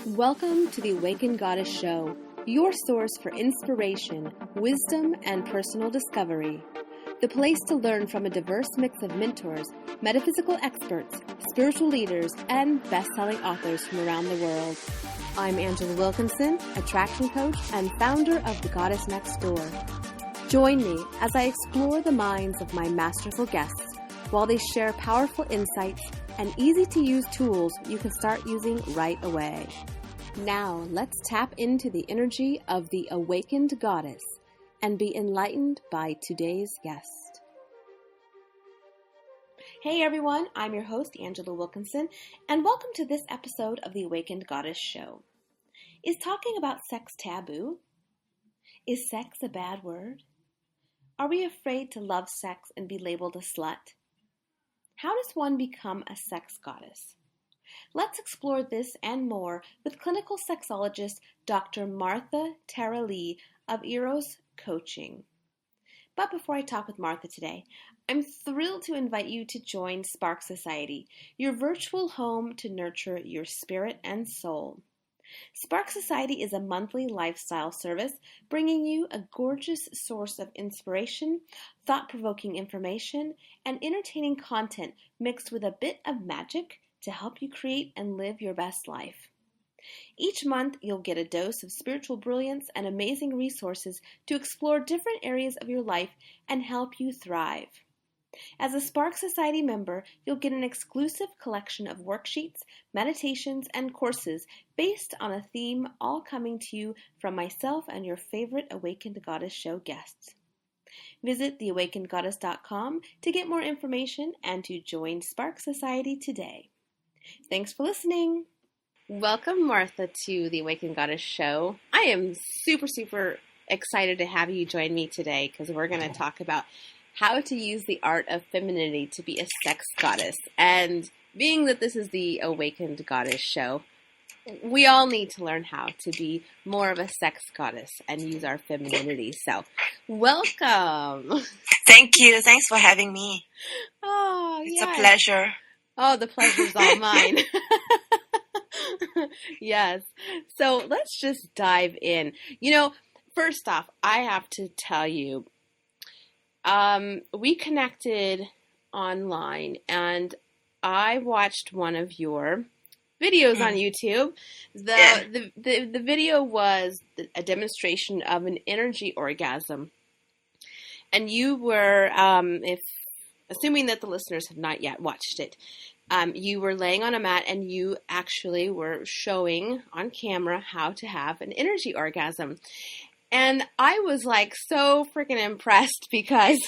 Welcome to the Awakened Goddess Show, your source for inspiration, wisdom, and personal discovery. The place to learn from a diverse mix of mentors, metaphysical experts, spiritual leaders, and best-selling authors from around the world. I'm Angela Wilkinson, attraction coach and founder of The Goddess Next Door. Join me as I explore the minds of my masterful guests while they share powerful insights and easy-to-use tools you can start using right away. Now, let's tap into the energy of the Awakened Goddess and be enlightened by today's guest. Hey everyone, I'm your host, Angela Wilkinson, and welcome to this episode of the Awakened Goddess Show. Is talking about sex taboo? Is sex a bad word? Are we afraid to love sex and be labeled a slut? How does one become a sex goddess? Let's explore this and more with clinical sexologist Dr. Martha Tara Lee of Eros Coaching. But before I talk with Martha today, I'm thrilled to invite you to join Spark Society, your virtual home to nurture your spirit and soul. Spark Society is a monthly lifestyle service bringing you a gorgeous source of inspiration, thought-provoking information, and entertaining content mixed with a bit of magic to help you create and live your best life. Each month, you'll get a dose of spiritual brilliance and amazing resources to explore different areas of your life and help you thrive. As a Spark Society member, you'll get an exclusive collection of worksheets, meditations, and courses based on a theme, all coming to you from myself and your favorite Awakened Goddess Show guests. Visit theawakenedgoddess.com to get more information and to join Spark Society today. Thanks for listening. Welcome, Martha, to the Awakened Goddess Show. I am super excited to have you join me today because we're going to talk about how to use the art of femininity to be a sex goddess. And being that this is the Awakened Goddess Show, we all need to learn how to be more of a sex goddess and use our femininity. So, welcome. Thank you. Thanks for having me. Oh, It's a pleasure. Oh, the pleasure's all mine. Yes. So let's just dive in. First off, I have to tell you, we connected online and I watched one of your videos on YouTube. The video was a demonstration of an energy orgasm. And you were, assuming that the listeners have not yet watched it, you were laying on a mat and you actually were showing on camera how to have an energy orgasm. And I was like so freaking impressed because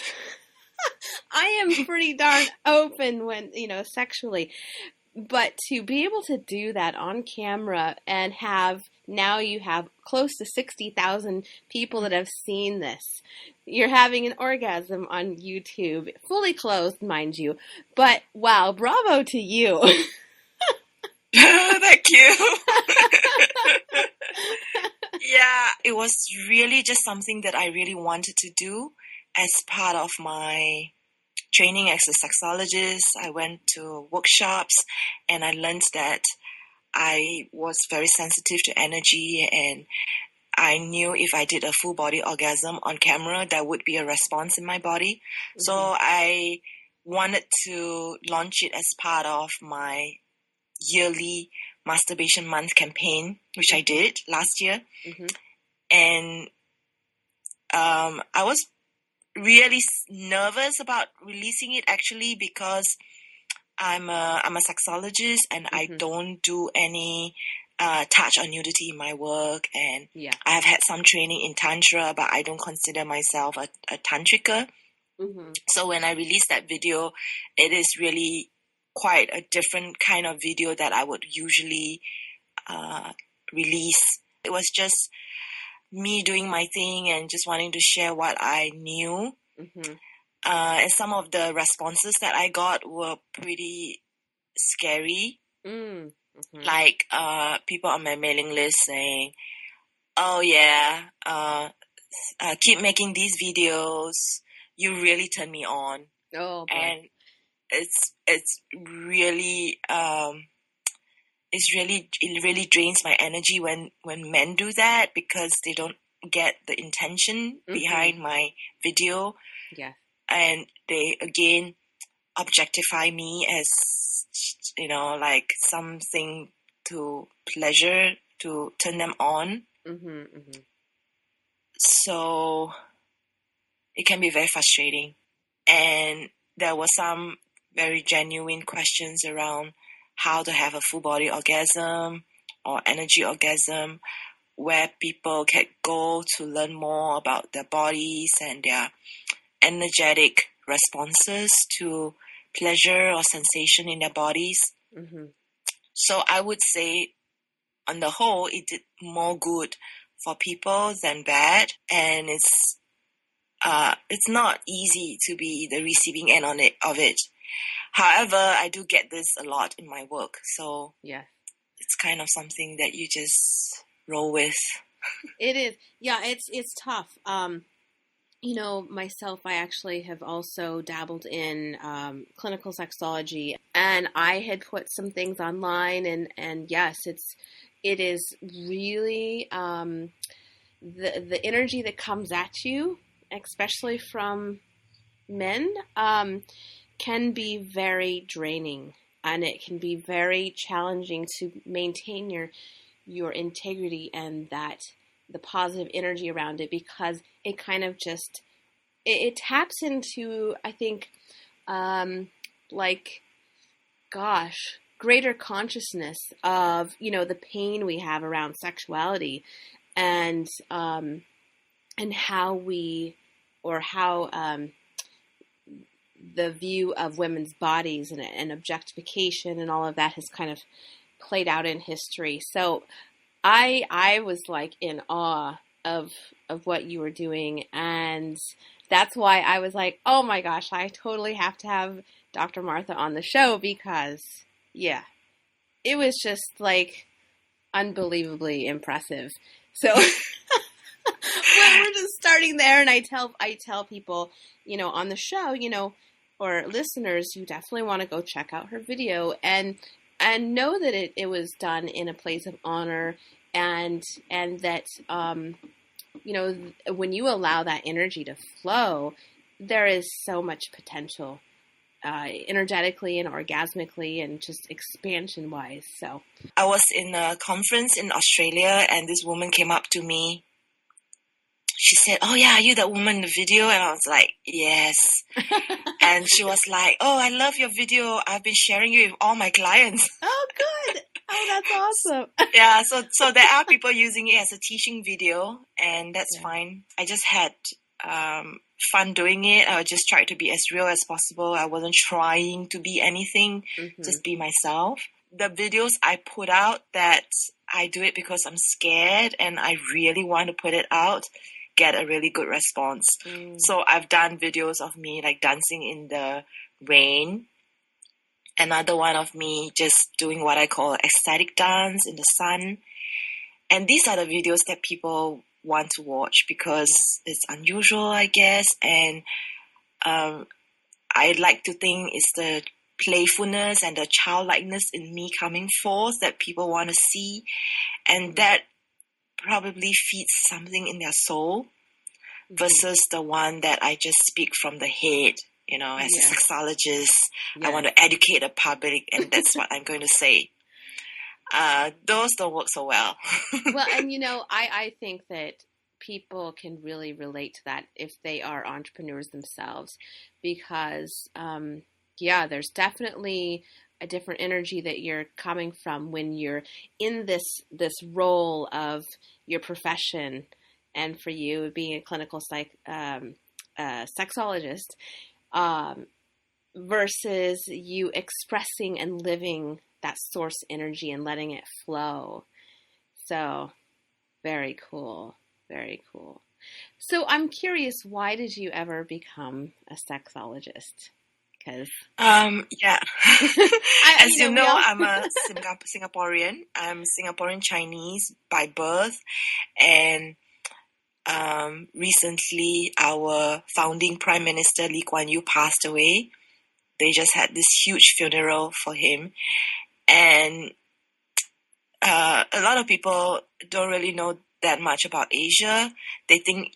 I am pretty darn open when, sexually. But to be able to do that on camera and now you have close to 60,000 people that have seen this. You're having an orgasm on YouTube, fully clothed, mind you. But wow, bravo to you. Thank you. Yeah, it was really just something that I really wanted to do as part of my training as a sexologist. I went to workshops and I learned that I was very sensitive to energy, and I knew if I did a full body orgasm on camera, there would be a response in my body. Mm-hmm. So I wanted to launch it as part of my yearly Masturbation Month campaign, which I did last year. Mm-hmm. And I was really nervous about releasing it actually because I'm a sexologist and I don't do any touch on nudity in my work, and I have had some training in tantra, but I don't consider myself a tantrika. Mm-hmm. So when I released that video, it is really quite a different kind of video that I would usually release. It was just me doing my thing and just wanting to share what I knew. Mm-hmm. And some of the responses that I got were pretty scary. Mm-hmm. Like people on my mailing list saying, "Oh yeah, keep making these videos. You really turn me on." Oh, boy. And it's really it really drains my energy when men do that, because they don't get the intention behind my video. Yeah. And they again objectify me as, you know, like something to pleasure, to turn them on. So it can be very frustrating. And there were some very genuine questions around how to have a full body orgasm or energy orgasm, where people can go to learn more about their bodies and their energetic responses to pleasure or sensation in their bodies. So I would say, on the whole, it did more good for people than bad, and it's not easy to be the receiving end of it. However, I do get this a lot in my work, so yeah, it's kind of something that you just roll with. It is. Yeah, it's tough. You know, myself, I actually have also dabbled in clinical sexology, and I had put some things online, and yes, it is really the energy that comes at you, especially from men, can be very draining, and it can be very challenging to maintain your integrity and the positive energy around it, because it kind of just it taps into, I think, like, gosh, greater consciousness of, you know, the pain we have around sexuality, and how the view of women's bodies and objectification and all of that has kind of played out in history. So I was like in awe of what you were doing, and that's why I was like, oh my gosh, I totally have to have Dr. Martha on the show, because yeah, it was just like unbelievably impressive. So we're just starting there, and I tell people, you know, on the show, you know, or listeners, you definitely want to go check out her video and know that it was done in a place of honor, and that you know, when you allow that energy to flow, there is so much potential, energetically and orgasmically and just expansion wise. So I was in a conference in Australia, and this woman came up to me. She said, "Oh yeah, are you that woman in the video?" And I was like, "Yes." And she was like, "Oh, I love your video. I've been sharing it with all my clients." Oh, good. Oh, that's awesome. Yeah, so there are people using it as a teaching video, and that's fine. I just had fun doing it. I just tried to be as real as possible. I wasn't trying to be anything, just be myself. The videos I put out, that I do it because I'm scared and I really want to put it out, get a really good response. So I've done videos of me like dancing in the rain. Another one of me just doing what I call ecstatic dance in the sun. And these are the videos that people want to watch because it's unusual, I guess. And I like to think it's the playfulness and the childlikeness in me coming forth that people want to see. And that probably feeds something in their soul versus the one that I just speak from the head. You know, as a sexologist, I want to educate the public, and that's what I'm going to say. Those don't work so well. Well, and you know, I think that people can really relate to that if they are entrepreneurs themselves, because, there's definitely a different energy that you're coming from when you're in this role of your profession, and for you being a clinical sexologist. Versus you expressing and living that source energy and letting it flow. So, very cool. Very cool. So, I'm curious, why did you ever become a sexologist? Because as you know, I'm a Singaporean. I'm Singaporean Chinese by birth, and recently our founding Prime Minister Lee Kuan Yew passed away. They just had this huge funeral for him, and a lot of people don't really know that much about Asia. They think,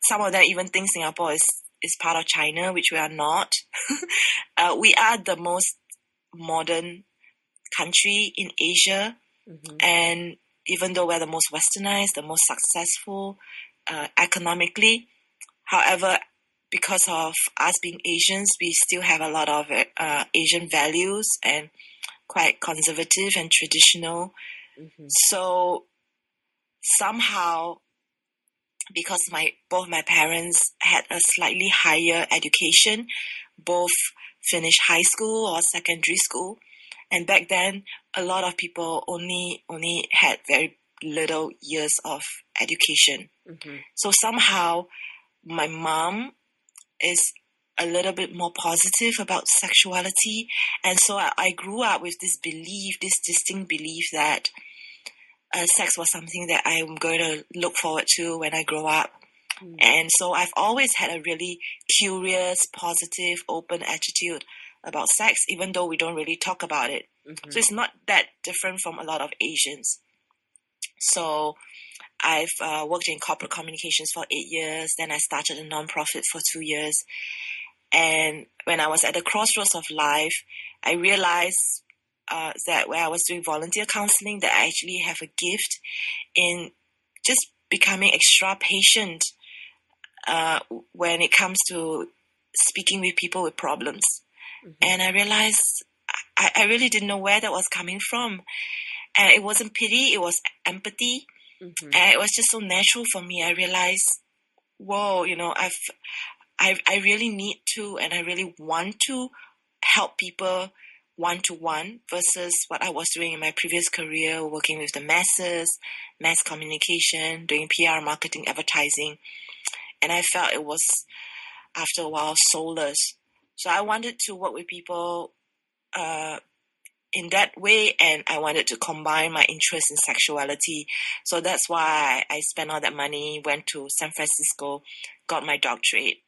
some of them even think Singapore is part of China, which we are not. We are the most modern country in Asia. Mm-hmm. And even though we're the most westernized, the most successful economically, however, because of us being Asians, we still have a lot of Asian values and quite conservative and traditional. Mm-hmm. So somehow, because both my parents had a slightly higher education, both finished high school or secondary school, and back then a lot of people only had very little years of education. Mm-hmm. So somehow my mom is a little bit more positive about sexuality, and so I grew up with this distinct belief that sex was something that I'm going to look forward to when I grow up. Mm-hmm. And so I've always had a really curious, positive, open attitude about sex, even though we don't really talk about it. Mm-hmm. So it's not that different from a lot of Asians. So I've worked in corporate communications for 8 years. Then I started a nonprofit for 2 years. And when I was at the crossroads of life, I realized that when I was doing volunteer counseling, that I actually have a gift in just becoming extra patient when it comes to speaking with people with problems. Mm-hmm. And I realized I really didn't know where that was coming from. And it wasn't pity, it was empathy. Mm-hmm. And it was just so natural for me. I realized, whoa, I really need to, and I really want to help people one-to-one versus what I was doing in my previous career, working with the masses, mass communication, doing PR, marketing, advertising. And I felt it was, after a while, soulless. So I wanted to work with people in that way, and I wanted to combine my interest in sexuality. So that's why I spent all that money, went to San Francisco, got my doctorate.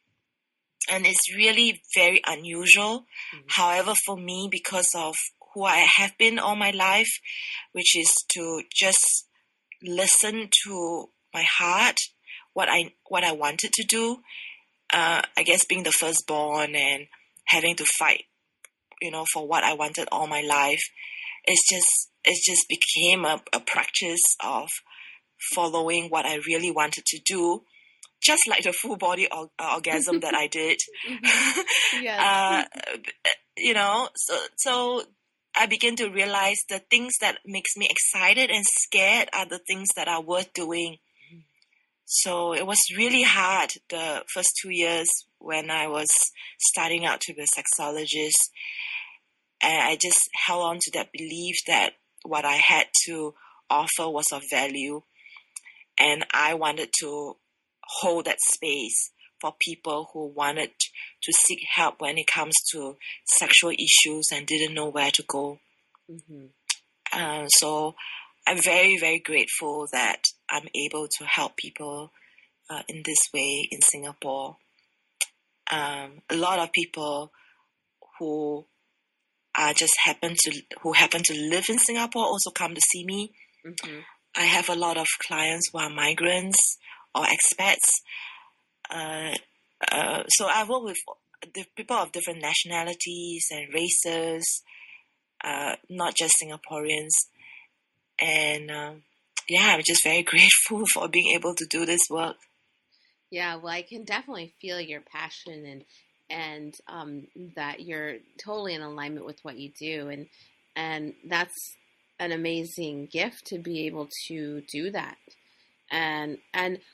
And it's really very unusual. Mm-hmm. However, for me, because of who I have been all my life, which is to just listen to my heart, what I wanted to do. I guess being the firstborn and having to fight, for what I wanted all my life, it just became a practice of following what I really wanted to do, just like the full body orgasm that I did. Mm-hmm. Yes. So I began to realize the things that makes me excited and scared are the things that are worth doing. So it was really hard the first 2 years when I was starting out to be a sexologist. And I just held on to that belief that what I had to offer was of value. And I wanted to hold that space for people who wanted to seek help when it comes to sexual issues and didn't know where to go. Mm-hmm. So I'm very, very grateful that I'm able to help people in this way in Singapore. A lot of people who happen to live in Singapore also come to see me. Mm-hmm. I have a lot of clients who are migrants or expats. So I work with people of different nationalities and races, not just Singaporeans. And I'm just very grateful for being able to do this work. Yeah, well, I can definitely feel your passion and that you're totally in alignment with what you do, and that's an amazing gift to be able to do that. And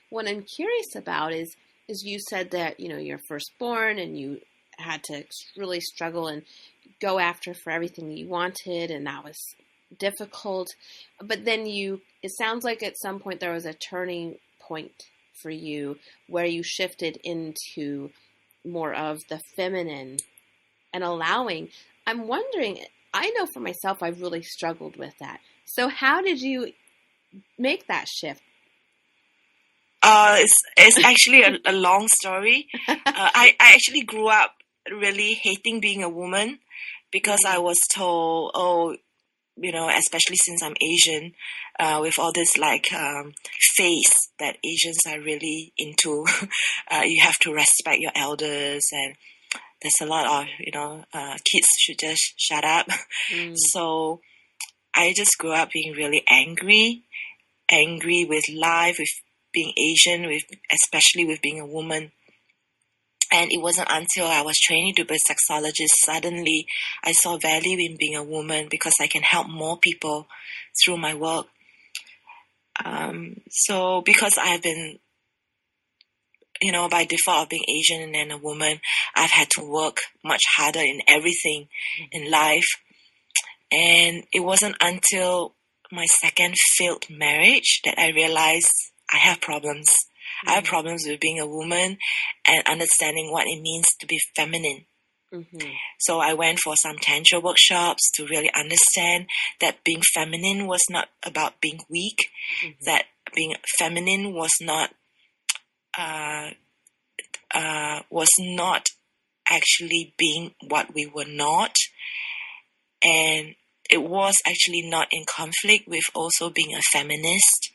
what I'm curious about is you said that you're firstborn and you had to really struggle and go after for everything that you wanted, and that was difficult. But then it sounds like at some point there was a turning point for you where you shifted into more of the feminine and allowing. I'm wondering, I know for myself, I've really struggled with that. So how did you make that shift? It's actually a long story. I actually grew up really hating being a woman because I was told, especially since I'm Asian, with all this face that Asians are really into. You have to respect your elders, and there's a lot of, kids should just shut up. So I just grew up being really angry with life, with being Asian, especially with being a woman. And it wasn't until I was training to be a sexologist, suddenly I saw value in being a woman because I can help more people through my work. So because I have been, by default of being Asian and a woman, I've had to work much harder in everything in life. And it wasn't until my second failed marriage that I realized I have problems. I have problems with being a woman and understanding what it means to be feminine. So I went for some tantra workshops to really understand that being feminine was not about being weak, that being feminine was not actually being what we were not, and it was actually not in conflict with also being a feminist.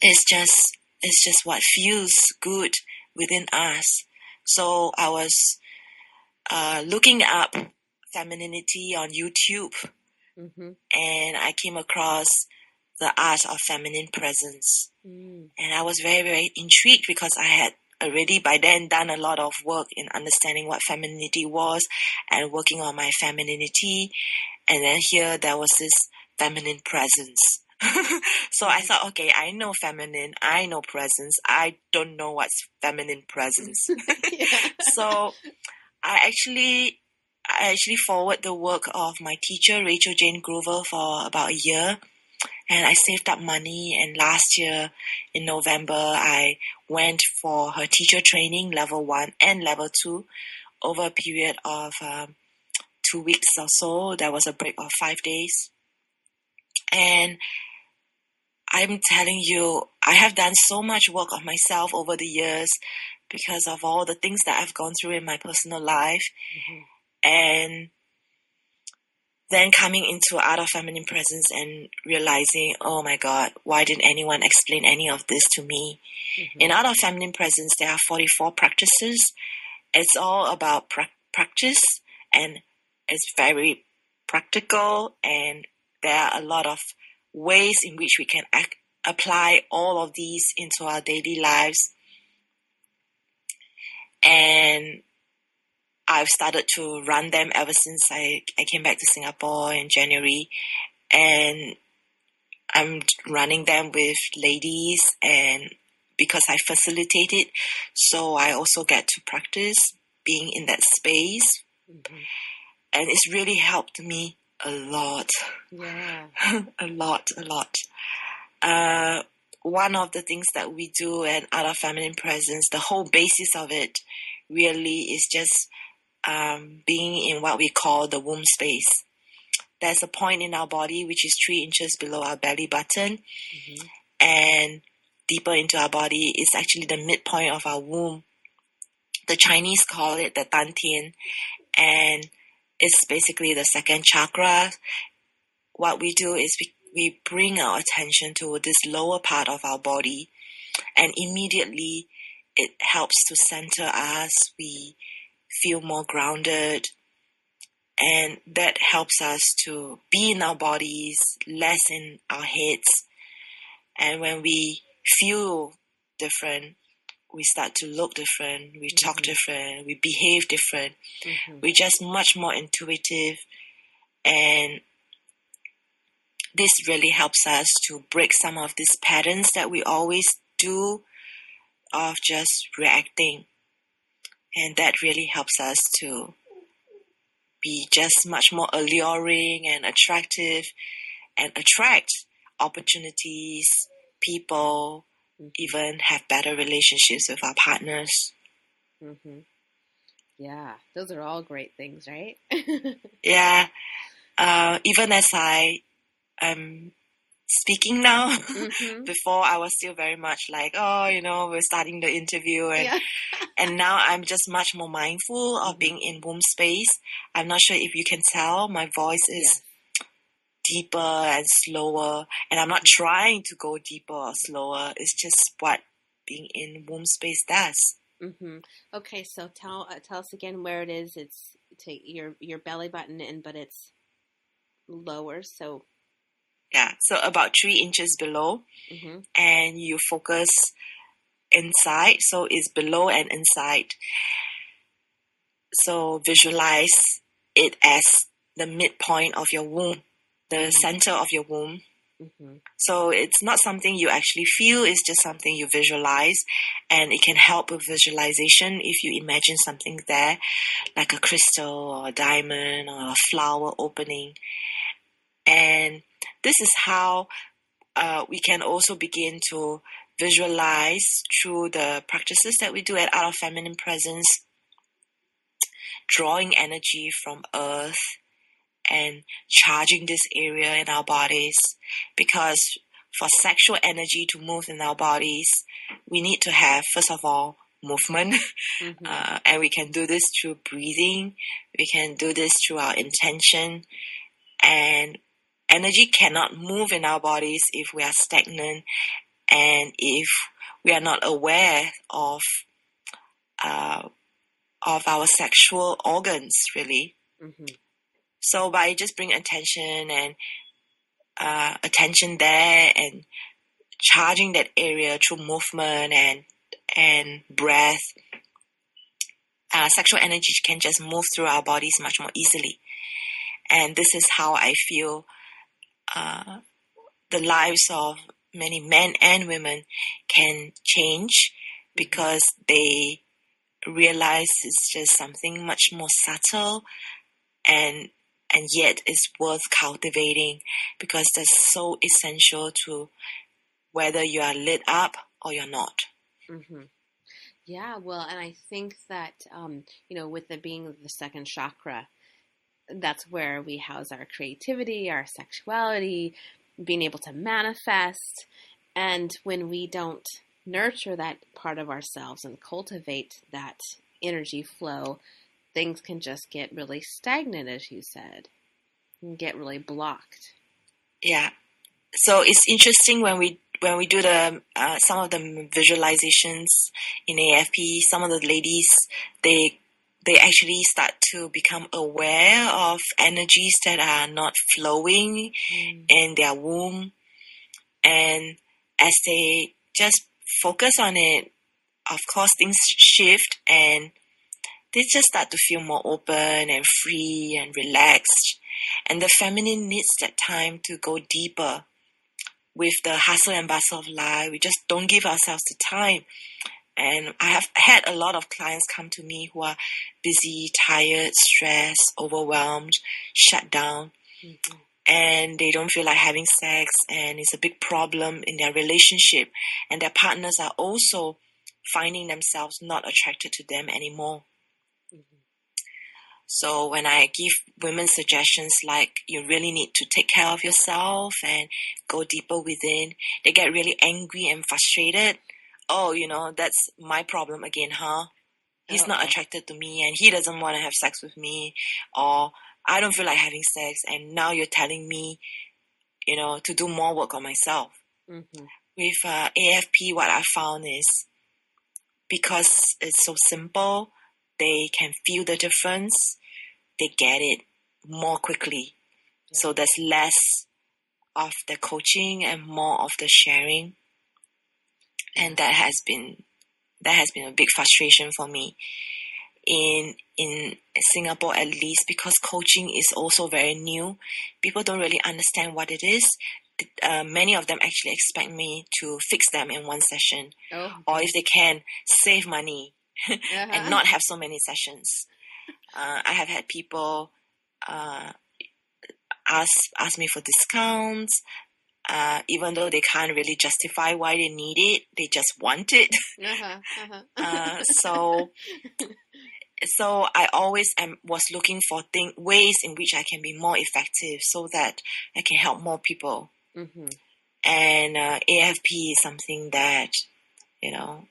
It's just what feels good within us. So I was looking up femininity on YouTube, and I came across the art of feminine presence. And I was very, very intrigued because I had already by then done a lot of work in understanding what femininity was and working on my femininity. And then here there was this feminine presence. So I thought, okay, I know feminine, I know presence, I don't know what's feminine presence. So I actually followed the work of my teacher, Rachel Jane Groover, for about a year. And I saved up money, and last year in November, I went for her teacher training, level 1 and level 2, over a period of 2 weeks or so. There was a break of 5 days. And I'm telling you, I have done so much work on myself over the years because of all the things that I've gone through in my personal life. And then coming into Art of Feminine Presence and realizing, oh my God, why didn't anyone explain any of this to me? In Art of Feminine Presence, there are 44 practices. It's all about practice, and it's very practical, and there are a lot of ways in which we can apply all of these into our daily lives. And I've started to run them ever since I came back to Singapore in January, and I'm running them with ladies, and because I facilitate it, so I also get to practice being in that space, and it's really helped me a lot. a lot. One of the things that we do at Art of Feminine Presence, the whole basis of it really is just being in what we call the womb space. There's a point in our body which is 3 inches below our belly button, and deeper into our body is actually the midpoint of our womb. The Chinese call it the Dantian, and it's basically the second chakra. What we do is we bring our attention to this lower part of our body, and immediately it helps to center us. We feel more grounded, and that helps us to be in our bodies, less in our heads. And when we feel different, we start to look different, we talk different, we behave different. We're just much more intuitive, and this really helps us to break some of these patterns that we always do of just reacting. And that really helps us to be just much more alluring and attractive, and attract opportunities, people, even have better relationships with our partners. Yeah, those are all great things, right? Yeah. Even as I am speaking now. Mm-hmm. Before I was still very much like, oh, we're starting the interview, and Yeah. and now I'm just much more mindful of Mm-hmm. being in womb space. I'm not sure if you can tell, my voice is Yes. deeper and slower, and I'm not trying to go deeper or slower. It's just what being in womb space does. Mm-hmm. Okay, so tell us again where it is. It's take your belly button in, but it's lower. So. Yeah, so about 3 inches below, Mm-hmm. and you focus inside, so it's below and inside. So visualize it as the midpoint of your womb, the center of your womb. Mm-hmm. So it's not something you actually feel, it's just something you visualize, and it can help with visualization if you imagine something there, like a crystal or a diamond or a flower opening. And this is how we can also begin to visualize through the practices that we do at Art of Feminine Presence, drawing energy from earth and charging this area in our bodies, because for sexual energy to move in our bodies, we need to have, first of all, movement. Mm-hmm. And we can do this through breathing. We can do this through our intention. And energy cannot move in our bodies if we are stagnant and if we are not aware of our sexual organs, really. Mm-hmm. So by just bring attention and attention there and charging that area through movement and breath, sexual energy can just move through our bodies much more easily. And this is how I feel the lives of many men and women can change, because they realize it's just something much more subtle and yet it's worth cultivating, because that's so essential to whether you are lit up or you're not. Mm-hmm. Yeah, well, and I think that with it being the second chakra, that's where we house our creativity, our sexuality, being able to manifest. And when we don't nurture that part of ourselves and cultivate that energy flow, things can just get really stagnant, as you said, and get really blocked. Yeah. So it's interesting when we do the some of the visualizations in AFP. Some of the ladies, they actually start to become aware of energies that are not flowing in their womb, and as they just focus on it, of course things shift, and they just start to feel more open and free and relaxed. And the feminine needs that time to go deeper. With the hustle and bustle of life, we just don't give ourselves the time. And I have had a lot of clients come to me who are busy, tired, stressed, overwhelmed, shut down, and they don't feel like having sex, and it's a big problem in their relationship. And their partners are also finding themselves not attracted to them anymore. So when I give women suggestions like you really need to take care of yourself and go deeper within, they get really angry and frustrated. Oh, that's my problem again, huh? He's not attracted to me and he doesn't want to have sex with me, or I don't feel like having sex and now you're telling me, to do more work on myself. Mm-hmm. With AFP, what I found is because it's so simple, they can feel the difference. They get it more quickly. Yeah. So there's less of the coaching and more of the sharing. And that has been a big frustration for me in Singapore, at least, because coaching is also very new. People don't really understand what it is. Many of them actually expect me to fix them in one session, or if they can, save money and not have so many sessions. I have had people ask me for discounts, even though they can't really justify why they need it. They just want it. So I always was looking for ways in which I can be more effective so that I can help more people. Mm-hmm. And AFP is something that, you know,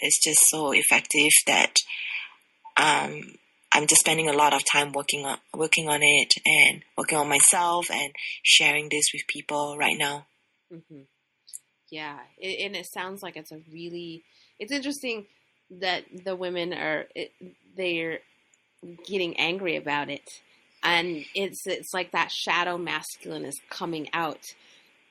is just so effective that I'm just spending a lot of time working on it and working on myself and sharing this with people right now. Mm-hmm. Yeah, and it sounds like it's it's interesting that the women they're getting angry about it, and it's like that shadow masculine is coming out,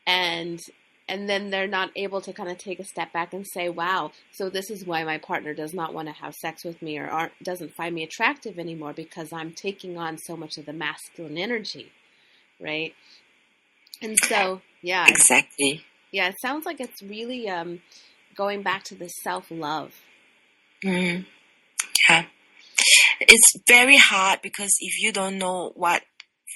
and then they're not able to kind of take a step back and say, wow, so this is why my partner does not want to have sex with me or doesn't find me attractive anymore, because I'm taking on so much of the masculine energy, right? And so, yeah, Exactly. yeah, it sounds like it's really going back to the self-love. Mm, yeah. It's very hard because if you don't know what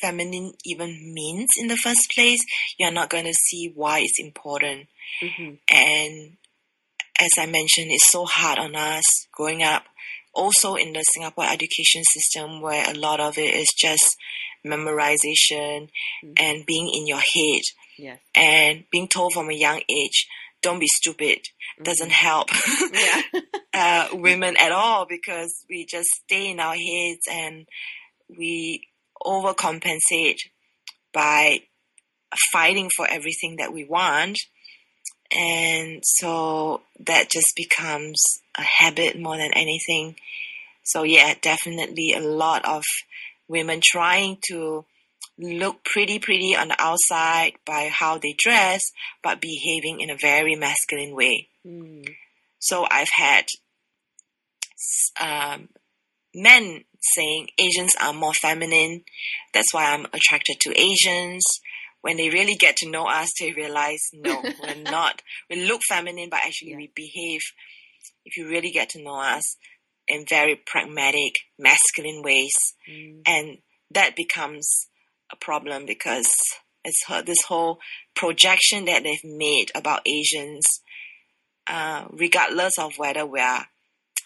feminine even means in the first place, you're not going to see why it's important. Mm-hmm. And as I mentioned, it's so hard on us growing up, also in the Singapore education system, where a lot of it is just memorization and being in your head. Yes. And being told from a young age, don't be stupid, doesn't help women at all, because we just stay in our heads and we overcompensate by fighting for everything that we want. And so that just becomes a habit more than anything. So yeah, definitely a lot of women trying to look pretty on the outside by how they dress, but behaving in a very masculine way. So I've had men saying Asians are more feminine. That's why I'm attracted to Asians. When they really get to know us, they realize, no, we're not. We look feminine, but actually we behave, if you really get to know us, in very pragmatic, masculine ways. And that becomes a problem because it's this whole projection that they've made about Asians, regardless of whether we are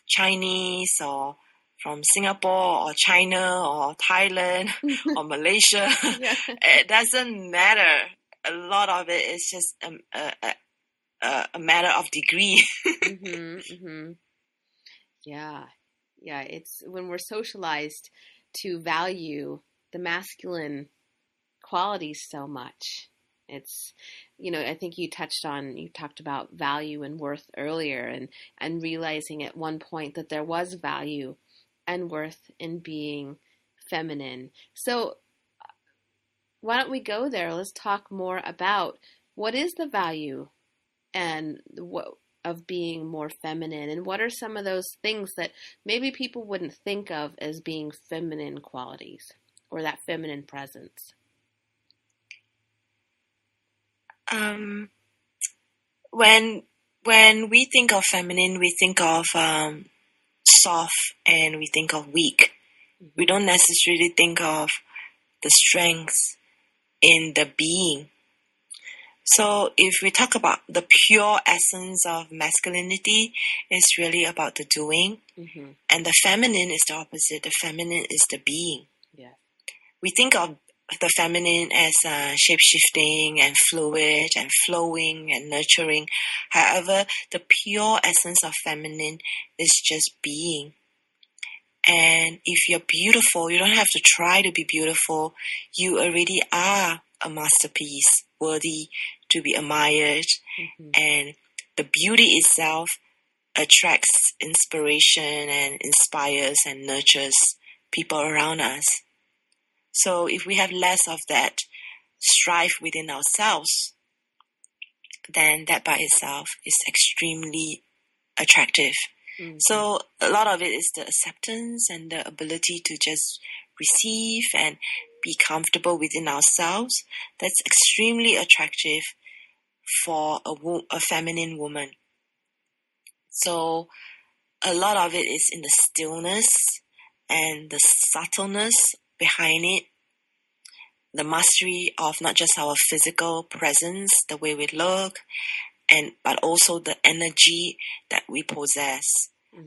Chinese or from Singapore or China or Thailand or Malaysia. It doesn't matter. A lot of it is just a matter of degree. Yeah. It's when we're socialized to value the masculine qualities so much. It's, I think you talked about value and worth earlier, and realizing at one point that there was value and worth in being feminine. So why don't we go there? Let's talk more about what is the value and what of being more feminine, and what are some of those things that maybe people wouldn't think of as being feminine qualities or that feminine presence. When we think of feminine, we think of soft and we think of weak. We don't necessarily think of the strengths in the being. So if we talk about the pure essence of masculinity, it's really about the doing. And the feminine is the opposite. The feminine is the being. Yeah. We think of the feminine as shape-shifting and fluid and flowing and nurturing. However, the pure essence of feminine is just being. And if you're beautiful, you don't have to try to be beautiful. You already are a masterpiece, worthy to be admired. And the beauty itself attracts inspiration and inspires and nurtures people around us. So if we have less of that strife within ourselves, then that by itself is extremely attractive. So a lot of it is the acceptance and the ability to just receive and be comfortable within ourselves. That's extremely attractive for a feminine woman. So a lot of it is in the stillness and the subtleness behind it, the mastery of not just our physical presence, the way we look, but also the energy that we possess.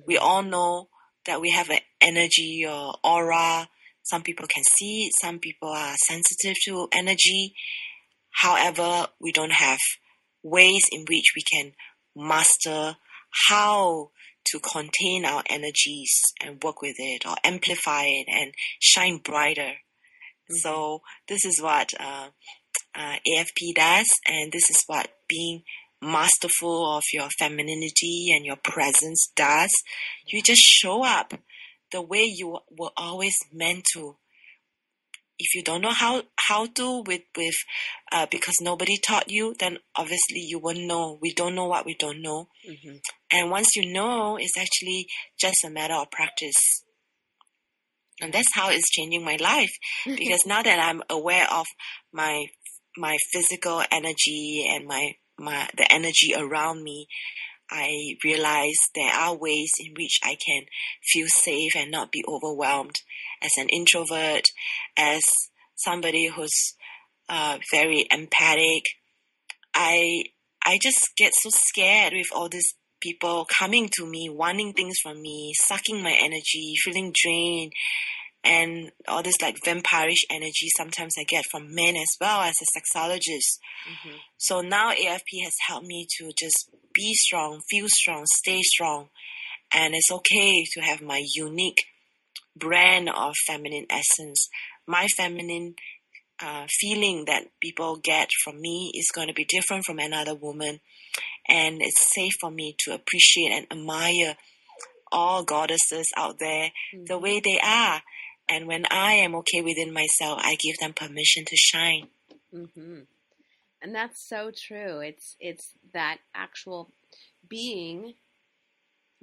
We all know that we have an energy or aura. Some people can see it. Some people are sensitive to energy. However, we don't have ways in which we can master how to contain our energies and work with it or amplify it and shine brighter. So this is what AFP does, and this is what being masterful of your femininity and your presence does. You just show up the way you were always meant to. If you don't know how to with because nobody taught you, then obviously you won't know. We don't know what we don't know. And once you know, it's actually just a matter of practice. And that's how it's changing my life, because now that I'm aware of my physical energy and the energy around me, I realize there are ways in which I can feel safe and not be overwhelmed. As an introvert, as somebody who's very empathic, I just get so scared with all these people coming to me, wanting things from me, sucking my energy, feeling drained, and all this like vampirish energy sometimes I get from men as well as a sexologist. So now AFP has helped me to just be strong, feel strong, stay strong. And it's okay to have my unique brand of feminine essence. My feminine feeling that people get from me is going to be different from another woman. And it's safe for me to appreciate and admire all goddesses out there the way they are. And when I am okay within myself, I give them permission to shine. And that's so true. It's that actual being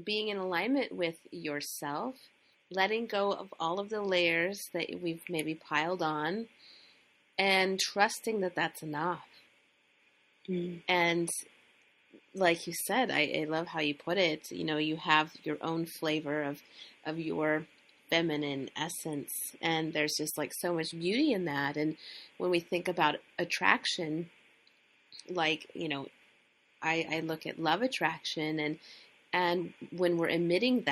in alignment with yourself, letting go of all of the layers that we've maybe piled on, and trusting that that's enough. And like you said, I love how you put it. You know, you have your own flavor of your feminine essence, and there's just like so much beauty in that. And when we think about attraction, like, you know, I look at love attraction, and when we're emitting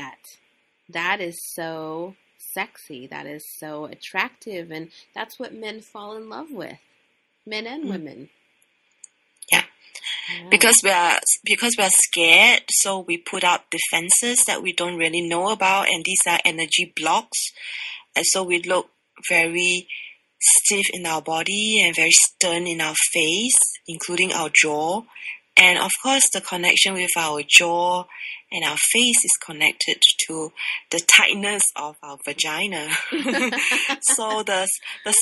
that is so sexy, that is so attractive, and that's what men fall in love with, men and women. Yeah. Because we are scared, so we put up defenses that we don't really know about, and these are energy blocks, and so we look very stiff in our body and very stern in our face, including our jaw. And of course, the connection with our jaw and our face is connected to the tightness of our vagina. So the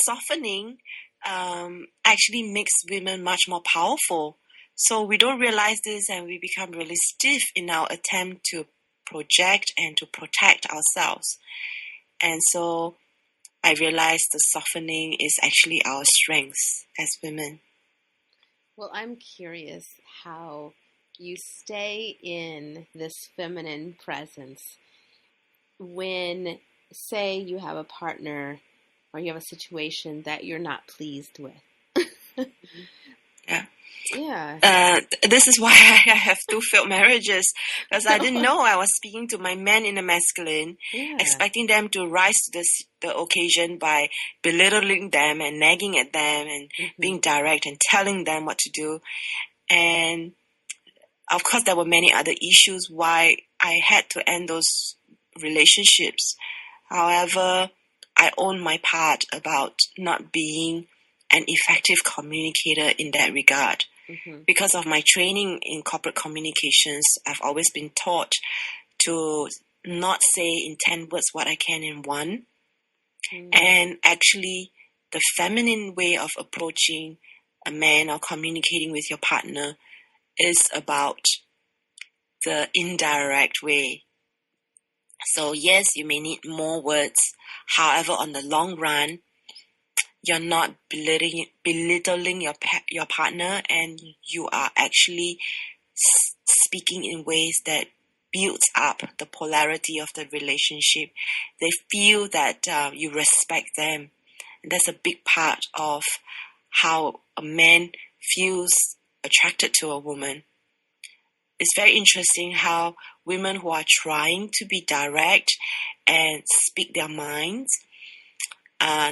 softening actually makes women much more powerful. So we don't realize this, and we become really stiff in our attempt to project and to protect ourselves. And so I realized the softening is actually our strengths as women. Well, I'm curious how you stay in this feminine presence when, say, you have a partner or you have a situation that you're not pleased with. Yeah. This is why I have 2 failed marriages, because I didn't know I was speaking to my men in the masculine, expecting them to rise to the occasion by belittling them and nagging at them and being direct and telling them what to do. And of course, there were many other issues why I had to end those relationships. However, I own my part about not being an effective communicator in that regard. Because of my training in corporate communications, I've always been taught to not say in 10 words what I can in 1. And actually, the feminine way of approaching a man or communicating with your partner is about the indirect way. So yes, you may need more words. However, on the long run, you're not belittling your partner, and you are actually speaking in ways that builds up the polarity of the relationship. They feel that you respect them. And that's a big part of how a man feels attracted to a woman. It's very interesting how women who are trying to be direct and speak their minds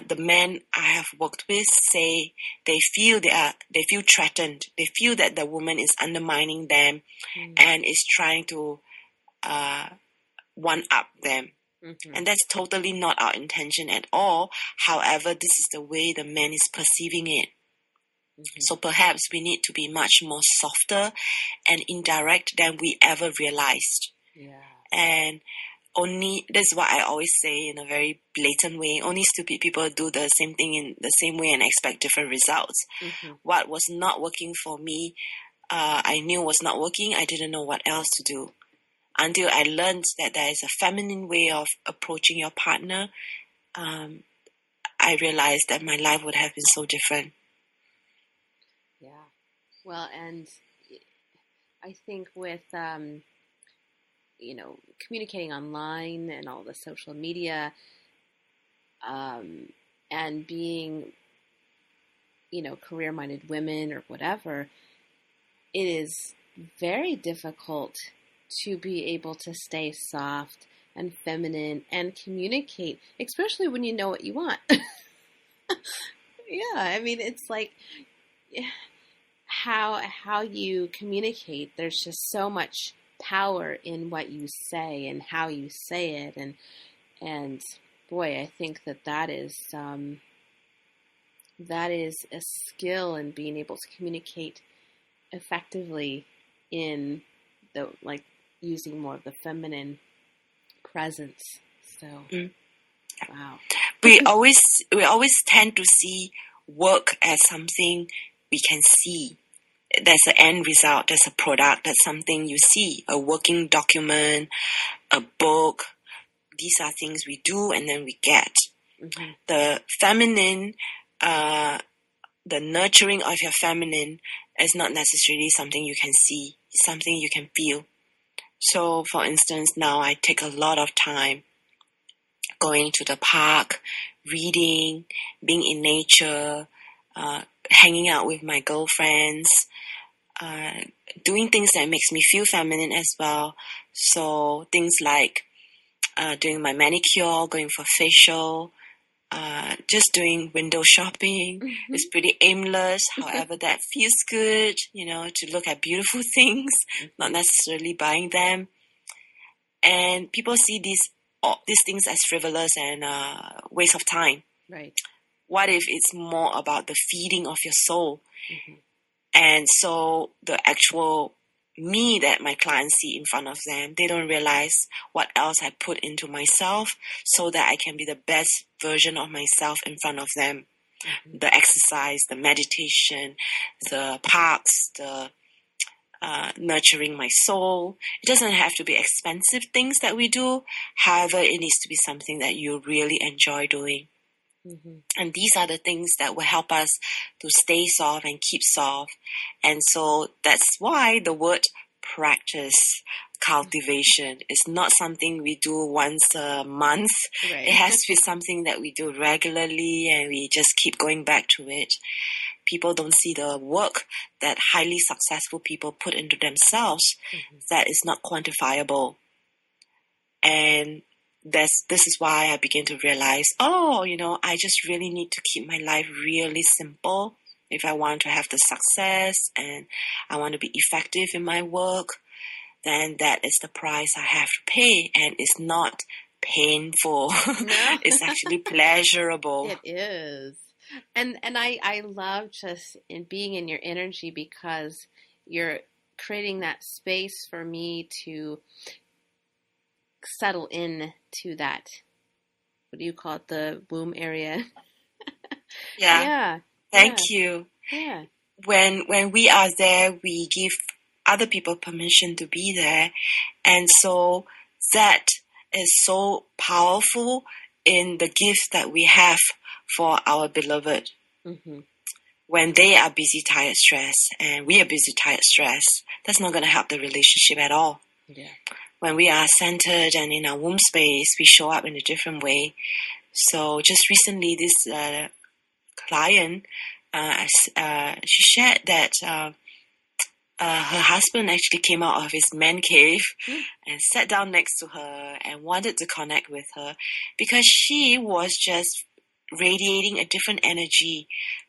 the men I have worked with say they feel threatened. They feel that the woman is undermining them and is trying to one up them. And that's totally not our intention at all. However, this is the way the man is perceiving it. So perhaps we need to be much more softer and indirect than we ever realized. And that's what I always say in a very blatant way. Only stupid people do the same thing in the same way and expect different results. What was not working for me, I knew was not working. I didn't know what else to do. Until I learned that there is a feminine way of approaching your partner, I realized that my life would have been so different. Yeah. Well, and I think with, communicating online and all the social media, and being, career-minded women or whatever, it is very difficult to be able to stay soft and feminine and communicate, especially when you know what you want. Yeah, I mean, it's like how you communicate. There's just so much power in what you say and how you say it, and boy, I think that is a skill in being able to communicate effectively in the using more of the feminine presence. So, wow. We always tend to see work as something we can see. There's an end result. There's a product. That's something you see. A working document, a book. These are things we do and then we get. The feminine, the nurturing of your feminine is not necessarily something you can see. It's something you can feel. So, for instance, now I take a lot of time going to the park, reading, being in nature, hanging out with my girlfriends, doing things that makes me feel feminine as well. So things like doing my manicure, going for facial, just doing window shopping. It's pretty aimless. However, that feels good, to look at beautiful things, not necessarily buying them. And people see these things as frivolous and waste of time. Right. What if it's more about the feeding of your soul? And so the actual me that my clients see in front of them, they don't realize what else I put into myself so that I can be the best version of myself in front of them. The exercise, the meditation, the parks, the nurturing my soul. It doesn't have to be expensive things that we do. However, it needs to be something that you really enjoy doing. And these are the things that will help us to stay soft and keep soft. And so that's why the word practice, cultivation, is not something we do once a month. Right. It has to be something that we do regularly and we just keep going back to it. People don't see the work that highly successful people put into themselves that is not quantifiable. And this is why I begin to realize, I just really need to keep my life really simple if I want to have the success and I want to be effective in my work. Then that is the price I have to pay, and it's not painful. No. It's actually pleasurable. It is. And I love just in being in your energy because you're creating that space for me to settle in to that. What do you call it? The womb area. Yeah. Thank you. Yeah. When we are there, we give other people permission to be there. And so that is so powerful in the gift that we have for our beloved. When they are busy, tired, stressed, and we are busy, tired, stressed, that's not going to help the relationship at all. Yeah. When we are centered and in our womb space, we show up in a different way. So just recently, this client, she shared that her husband actually came out of his man cave and sat down next to her and wanted to connect with her because she was just radiating a different energy,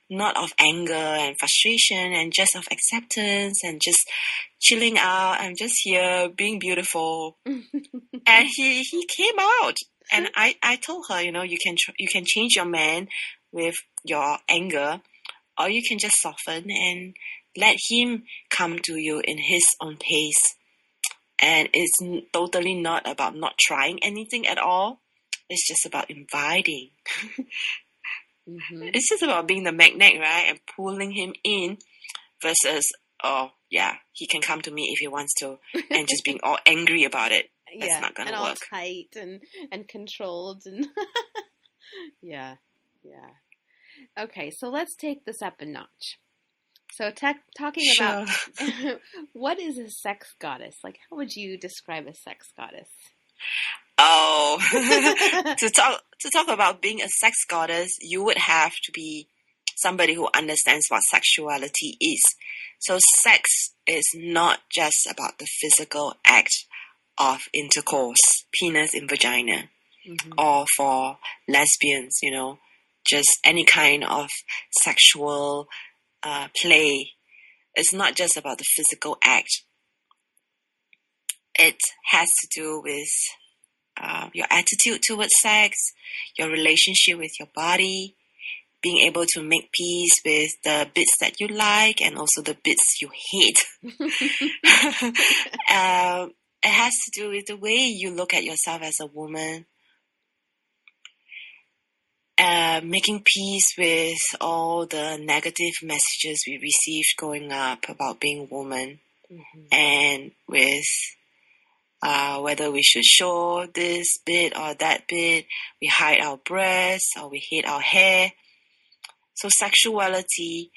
not of anger and frustration, and just of acceptance and just chilling out. I'm just here being beautiful. And he came out, and I told her, you can change your man with your anger, or you can just soften and let him come to you in his own pace. And it's totally not about not trying anything at all. It's just about inviting. Mm-hmm. It's just about being the magnet, right? And pulling him in versus, oh, yeah, he can come to me if he wants to, and just being all angry about it. That's not going to work. And all tight and controlled. And yeah. Okay, so let's take this up a notch. So talking about what is a sex goddess? Like, how would you describe a sex goddess? Oh, to talk about being a sex goddess, you would have to be somebody who understands what sexuality is. So sex is not just about the physical act of intercourse, penis in vagina, or for lesbians, just any kind of sexual play. It's not just about the physical act. It has to do with your attitude towards sex, your relationship with your body, being able to make peace with the bits that you like and also the bits you hate. It has to do with the way you look at yourself as a woman, making peace with all the negative messages we received growing up about being a woman, and with whether we should show this bit or that bit, we hide our breasts or we hate our hair. So sexuality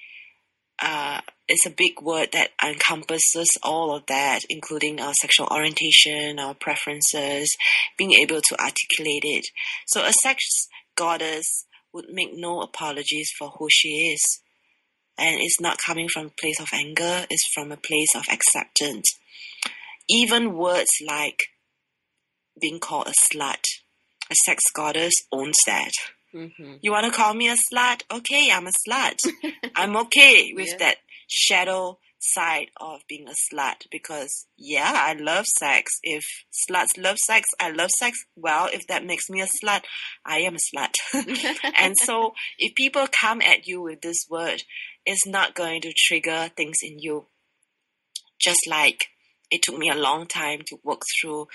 is a big word that encompasses all of that, including our sexual orientation, our preferences, being able to articulate it. So a sex goddess would make no apologies for who she is. And it's not coming from a place of anger, it's from a place of acceptance. Even words like being called a slut, a sex goddess owns that. You want to call me a slut? Okay, I'm a slut. I'm okay with that shadow side of being a slut because, I love sex. If sluts love sex, I love sex. Well, if that makes me a slut, I am a slut. And so if people come at you with this word, it's not going to trigger things in you. Just like it took me a long time to work through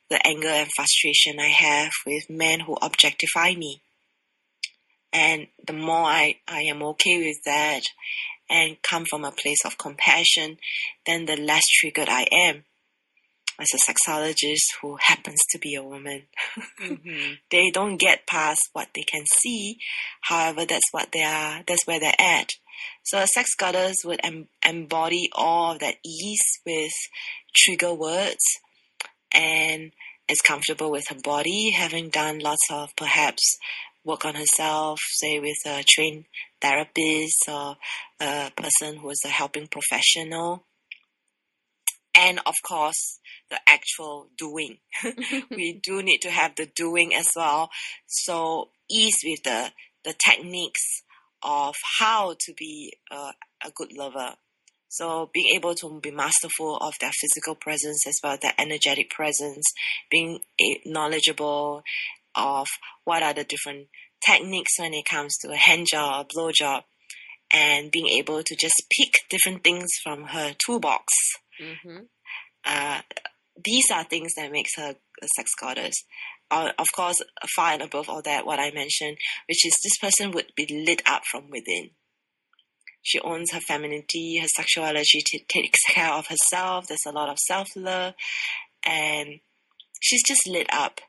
the anger and frustration I have with men who objectify me. And the more I am okay with that and come from a place of compassion, then the less triggered I am. As a sexologist who happens to be a woman, they don't get past what they can see. However, that's where they're at. So a sex goddess would embody all of that ease with trigger words, and is comfortable with her body, having done lots of perhaps work on herself, say with a trained therapist or a person who is a helping professional. And of course, the actual doing. We do need to have the doing as well. So ease with the techniques of how to be a good lover. So being able to be masterful of their physical presence as well as their energetic presence, being knowledgeable of what are the different techniques when it comes to a hand job, blow job, and being able to just pick different things from her toolbox. These are things that makes her a sex goddess. Of course, far and above all that, what I mentioned, which is this person would be lit up from within. She owns her femininity, her sexuality, takes care of herself. There's a lot of self-love, and she's just lit up.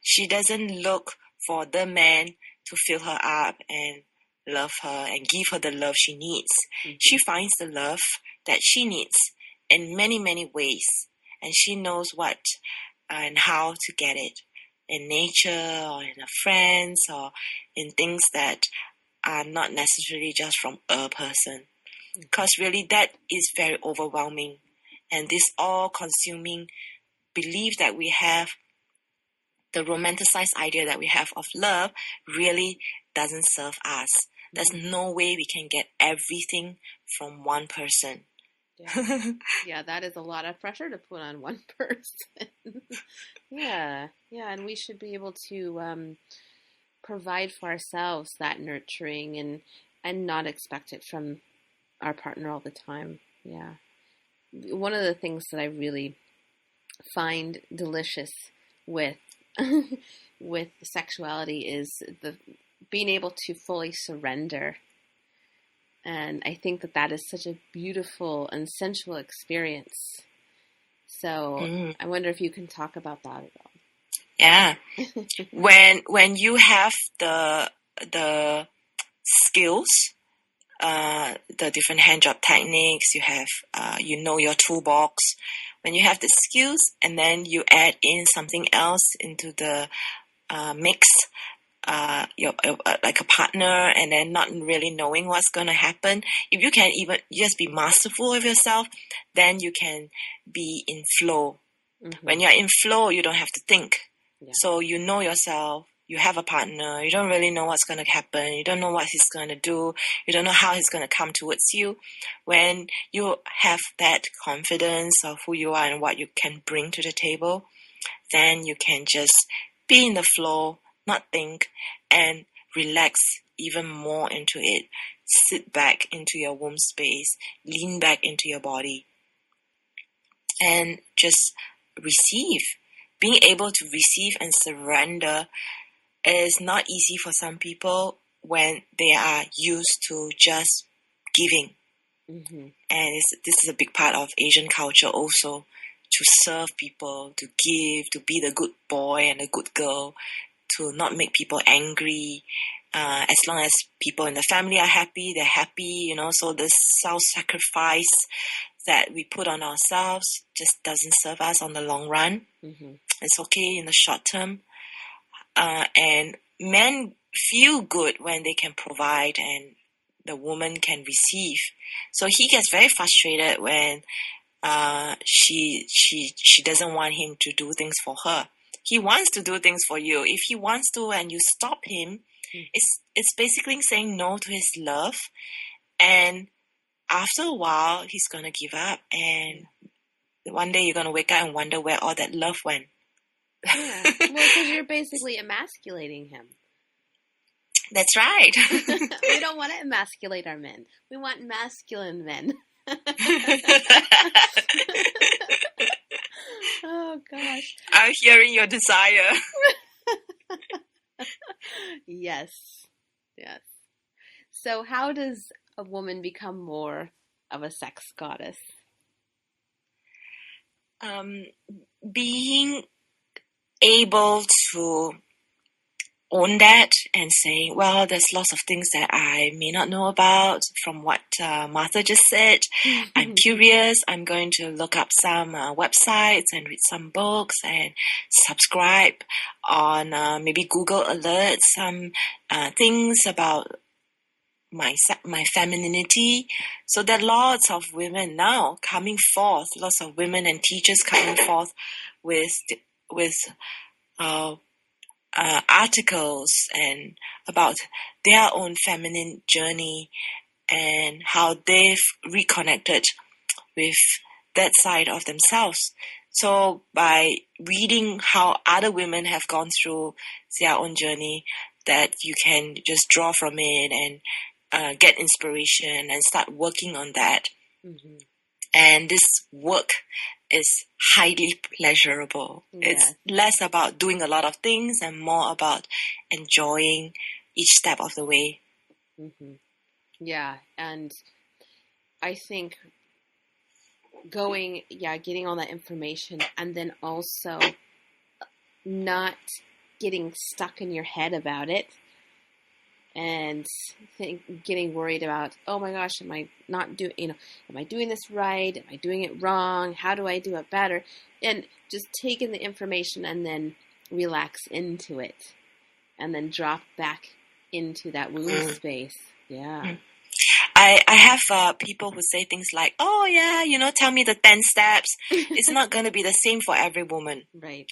She doesn't look for the man to fill her up and love her and give her the love she needs. She finds the love that she needs in many, many ways, and she knows what and how to get it in nature or in her friends or in things that are not necessarily just from a person, because really that is very overwhelming, and this all-consuming belief that we have the romanticized idea that we have of love really doesn't serve us. There's no way we can get everything from one person. Yeah. Yeah, that is a lot of pressure to put on one person. Yeah, and we should be able to provide for ourselves that nurturing and not expect it from our partner all the time. Yeah. One of the things that I really find delicious with with sexuality is the being able to fully surrender. And I think that is such a beautiful and sensual experience. So I wonder if you can talk about that at all. Yeah. when you have the skills, the different hand job techniques, you have your toolbox. When you have the skills and then you add in something else into the mix, like a partner, and then not really knowing what's going to happen. If you can even just be masterful of yourself, then you can be in flow. When you're in flow, you don't have to think. Yeah. So you know yourself. You have a partner. You don't really know what's going to happen. You don't know what he's going to do. You don't know how he's going to come towards you. When you have that confidence of who you are and what you can bring to the table, then you can just be in the flow, not think, and relax even more into it. Sit back into your womb space, lean back into your body, and just receive. Being able to receive and surrender is not easy for some people when they are used to just giving. And this is a big part of Asian culture also, to serve people, to give, to be the good boy and the good girl, to not make people angry. As long as people in the family are happy, they're happy, so this self-sacrifice that we put on ourselves just doesn't serve us on the long run. It's okay in the short term. And men feel good when they can provide and the woman can receive. So he gets very frustrated when she doesn't want him to do things for her. He wants to do things for you. If he wants to and you stop him, it's basically saying no to his love. And after a while, he's going to give up. And one day you're going to wake up and wonder where all that love went. Yeah. Well, because you're basically emasculating him. That's right. We don't want to emasculate our men. We want masculine men. Oh, gosh. I'm hearing your desire. Yes. So how does a woman become more of a sex goddess? Being able to own that and saying, well, there's lots of things that I may not know about from what Martha just said. I'm curious. I'm going to look up some websites and read some books and subscribe on maybe Google alerts, some things about my femininity. So there are lots of women now coming forth, lots of women and teachers coming forth with articles and about their own feminine journey and how they've reconnected with that side of themselves. So by reading how other women have gone through their own journey, that you can just draw from it and get inspiration and start working on that. And this work is highly pleasurable. Yeah. It's less about doing a lot of things and more about enjoying each step of the way. Yeah, and I think getting all that information and then also not getting stuck in your head about it and getting worried about, oh my gosh, am I doing this right? Am I doing it wrong? How do I do it better? And just taking the information and then relax into it and then drop back into that womb space. Yeah. I have people who say things like, oh yeah, tell me the 10 steps. It's not going to be the same for every woman. Right.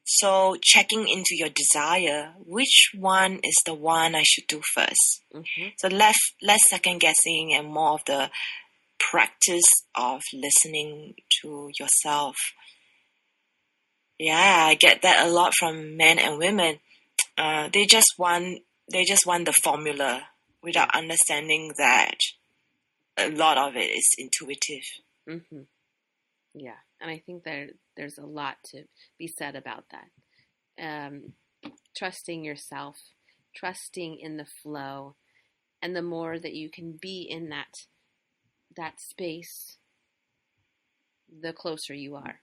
So checking into your desire, which one is the one I should do first? Mm-hmm. So less second guessing and more of the practice of listening to yourself. Yeah, I get that a lot from men and women. They just want the formula without understanding that a lot of it is intuitive. Mm-hmm. Yeah, and I think there's a lot to be said about that. Trusting yourself, trusting in the flow, and the more that you can be in that space, the closer you are.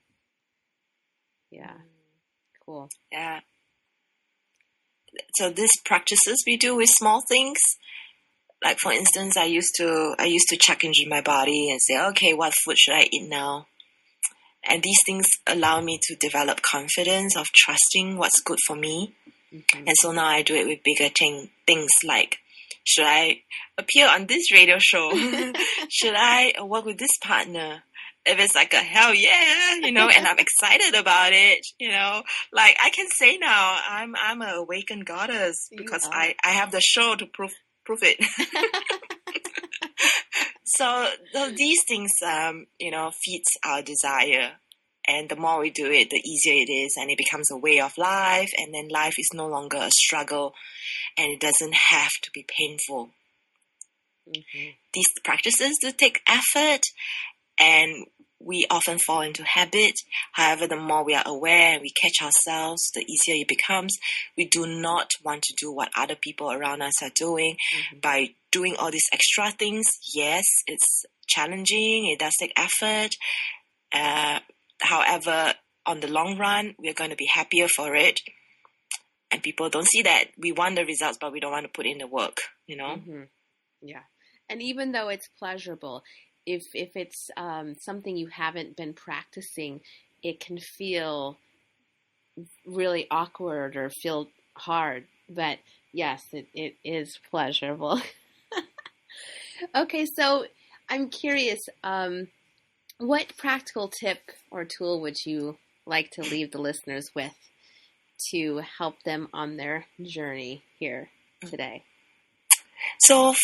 Yeah, cool. Yeah. So these practices we do with small things. Like for instance, I used to check into my body and say, okay, what food should I eat now? And these things allow me to develop confidence of trusting what's good for me. Mm-hmm. And so now I do it with bigger things like, should I appear on this radio show? Should I work with this partner? If it's like a hell yeah, and I'm excited about it, like I can say now I'm an awakened goddess because I have the show to prove it. So these things, feeds our desire. And the more we do it, the easier it is. And it becomes a way of life. And then life is no longer a struggle. And it doesn't have to be painful. Mm-hmm. These practices do take effort. And we often fall into habit. However, the more we are aware and we catch ourselves, the easier it becomes. We do not want to do what other people around us are doing. Mm-hmm. By doing all these extra things, yes, it's challenging. It does take effort. However, on the long run, we're going to be happier for it. And people don't see that. We want the results, but we don't want to put in the work, Mm-hmm. Yeah. And even though it's pleasurable, if it's something you haven't been practicing, it can feel really awkward or feel hard. But yes, it is pleasurable. Okay, so I'm curious, what practical tip or tool would you like to leave the listeners with to help them on their journey here today? So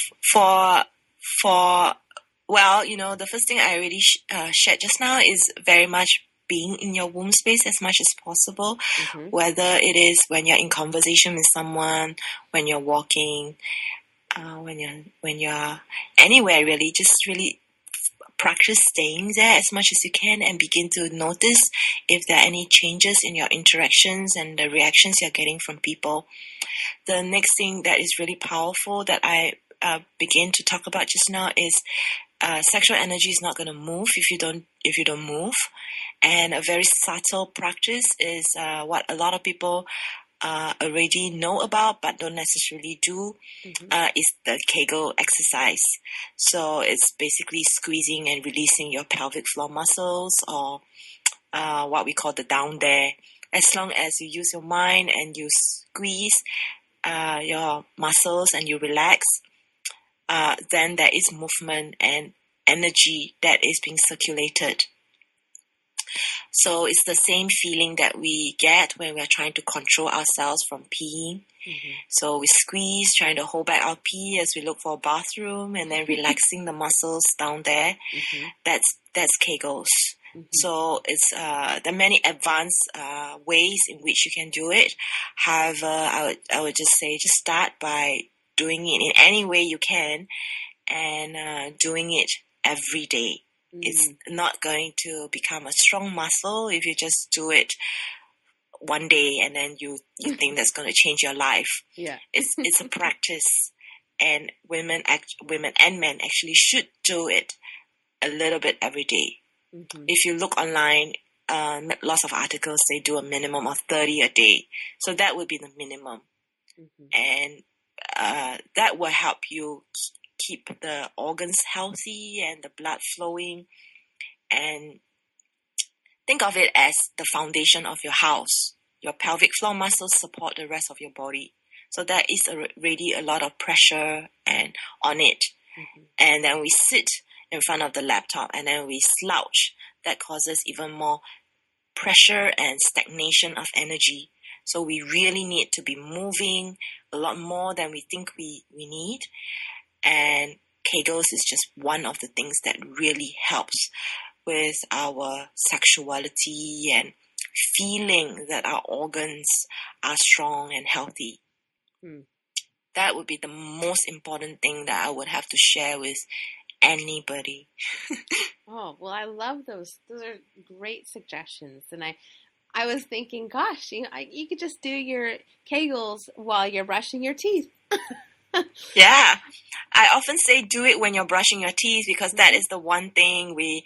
the first thing I already shared just now is very much being in your womb space as much as possible, Mm-hmm. whether it is when you're in conversation with someone, when you're walking, when you're anywhere really, just really practice staying there as much as you can and begin to notice if there are any changes in your interactions and the reactions you're getting from people. The next thing that is really powerful that I begin to talk about just now is sexual energy is not going to move if you don't move. And a very subtle practice is what a lot of people already know about but don't necessarily do. Mm-hmm. Is the Kegel exercise. So it's basically squeezing and releasing your pelvic floor muscles, or what we call the down there. As long as you use your mind and you squeeze your muscles and you relax, then there is movement and energy that is being circulated. So it's the same feeling that we get when we are trying to control ourselves from peeing. Mm-hmm. So we squeeze, trying to hold back our pee as we look for a bathroom, and then relaxing the muscles down there. Mm-hmm. That's Kegels. Mm-hmm. So it's there are many advanced ways in which you can do it. However, I would just say just start by doing it in any way you can, and doing it every day. Mm-hmm. It's not going to become a strong muscle if you just do it one day and then you think that's going to change your life. Yeah, it's a practice, and women and men actually should do it a little bit every day. Mm-hmm. If you look online, lots of articles say do a minimum of 30 a day. So that would be the minimum. Mm-hmm. And that will help you keep the organs healthy and the blood flowing. And think of it as the foundation of your house. Your pelvic floor muscles support the rest of your body. So there is already a lot of pressure on it. Mm-hmm. And then we sit in front of the laptop and then we slouch. That causes even more pressure and stagnation of energy. So we really need to be moving a lot more than we think we need. And Kegels is just one of the things that really helps with our sexuality and feeling that our organs are strong and healthy. That would be the most important thing that I would have to share with anybody. Oh, well, I love those. Those are great suggestions. And I was thinking, gosh, you could just do your Kegels while you're brushing your teeth. Yeah. I often say do it when you're brushing your teeth, because that is the one thing we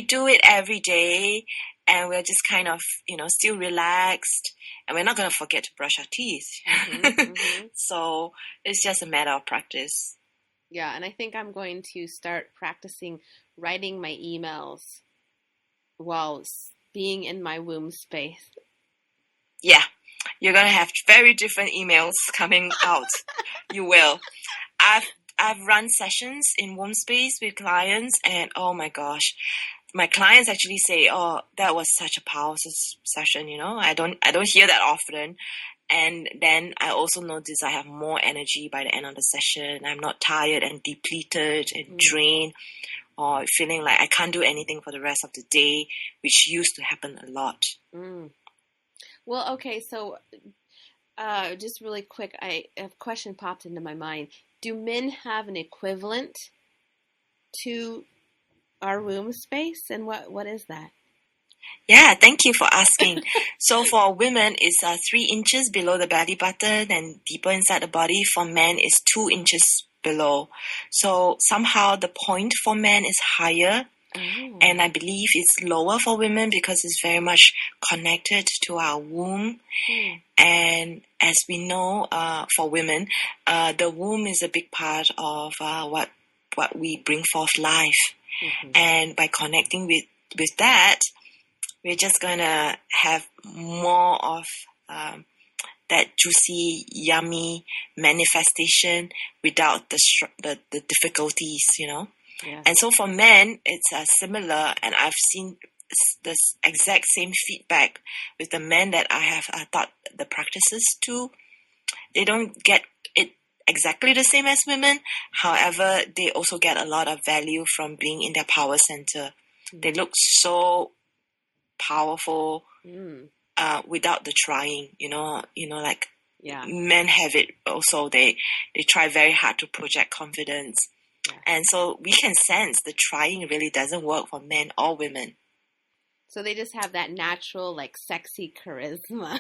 do it every day, and we're just kind of, still relaxed, and we're not going to forget to brush our teeth. So it's just a matter of practice. Yeah, and I think I'm going to start practicing writing my emails while being in my womb space. Yeah, you're going to have very different emails coming out. You will. I've run sessions in womb space with clients, and oh my gosh, my clients actually say, "Oh, that was such a powerful session." I don't hear that often. And then I also notice I have more energy by the end of the session. I'm not tired and depleted and drained, or feeling like I can't do anything for the rest of the day, which used to happen a lot. Well, okay, so just really quick, a question popped into my mind. Do men have an equivalent to our womb space, and what is that? Yeah, thank you for asking. So for women, it's 3 inches below the belly button and deeper inside the body. For men, it's 2 inches below. So somehow the point for men is higher. And I believe it's lower for women because it's very much connected to our womb. And as we know, for women, the womb is a big part of what we bring forth life. And by connecting with that, we're just going to have more of that juicy, yummy manifestation without the difficulties, Yeah. And so for men, it's similar, and I've seen this exact same feedback with the men that I have taught the practices to. They don't get it exactly the same as women. However, they also get a lot of value from being in their power center. They look so powerful without the trying, men have it also. They try very hard to project confidence. And so we can sense the trying really doesn't work for men or women. So they just have that natural, sexy charisma.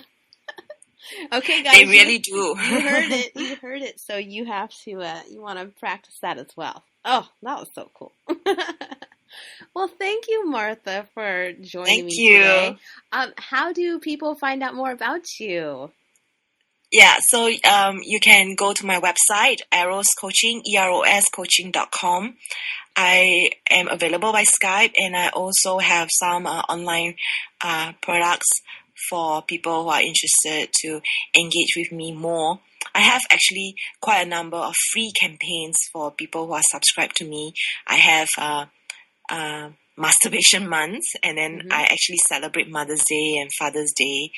Okay, guys. They really do. You heard it. You heard it. So you have to, you want to practice that as well. Oh, that was so cool. Well, thank you, Martha, for joining me today. How do people find out more about you? Yeah, so you can go to my website, Eros Coaching, eroscoaching.com. I am available by Skype, and I also have some online products for people who are interested to engage with me more. I have actually quite a number of free campaigns for people who are subscribed to me. I have masturbation month, and then I actually celebrate Mother's Day and Father's Day,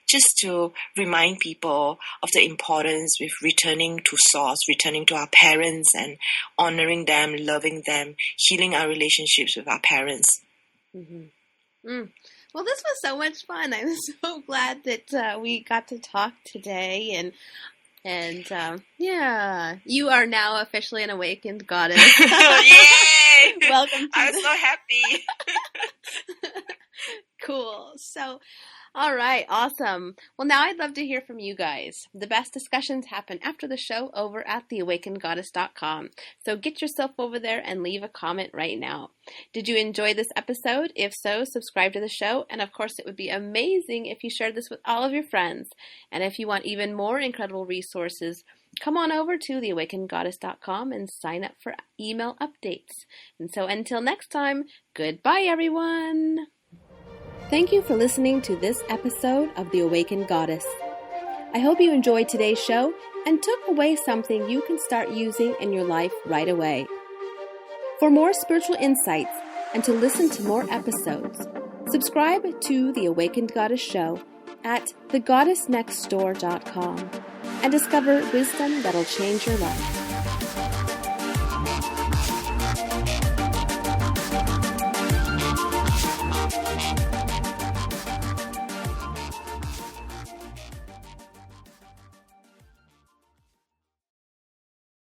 just to remind people of the importance with returning to source, returning to our parents and honoring them, loving them, healing our relationships with our parents. Well, this was so much fun. I'm so glad that we got to talk today, and yeah, you are now officially an awakened goddess. Yay! Welcome. I'm so happy. Cool. So, all right, awesome. Well, now I'd love to hear from you guys. The best discussions happen after the show over at theawakenedgoddess.com. So get yourself over there and leave a comment right now. Did you enjoy this episode? If so, subscribe to the show. And of course, it would be amazing if you shared this with all of your friends. And if you want even more incredible resources, come on over to theawakenedgoddess.com and sign up for email updates. And so until next time, goodbye, everyone. Thank you for listening to this episode of The Awakened Goddess. I hope you enjoyed today's show and took away something you can start using in your life right away. For more spiritual insights and to listen to more episodes, Subscribe to The Awakened Goddess Show at thegoddessnextdoor.com and discover wisdom that'll change your life.